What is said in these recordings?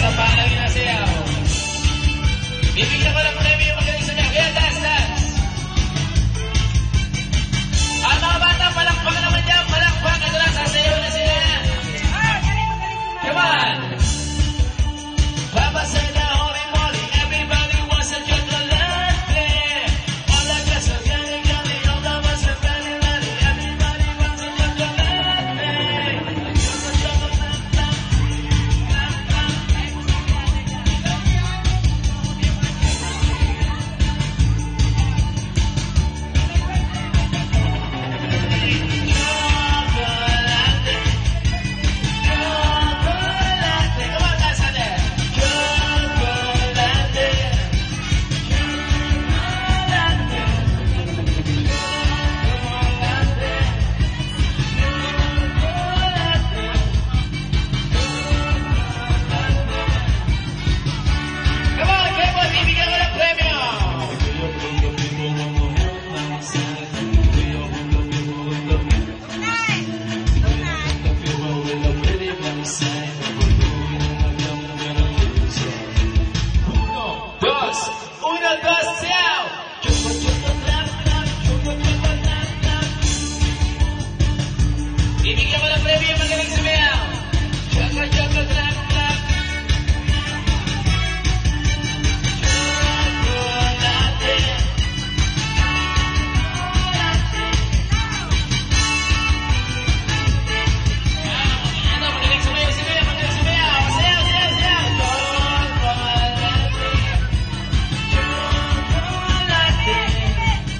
Isa pa lang inasayaw. Bibigyan ko ng premyo yung magaling sa niya. Kaya taas. Ang mga bata, palakpak naman dyan. Palakpak. Ito lang, sasayaw na sila. Come on. Papa said the holy moly. Everybody wants a chocolate. All the girls are getting yummy. All the boys are very ready. Everybody wants a chocolate. Bibigyan ko ng premyo yung magaling sumayaw. Chocolate, clap, clap. Ano, magaling sumayaw. Magaling sumayaw. Sayaw.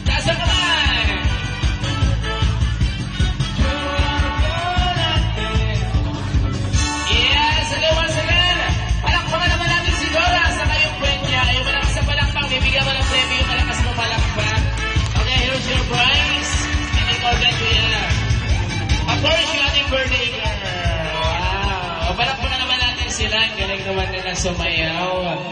Taas ang kamay. Bibigyan mo ng premyo yung malakas mo palakpak. Okay, here's your prize. And I congratulate. Of course, yung ating birthday girl. Wow. Palakpakan naman natin sila. Ang galing naman nila sumayaw.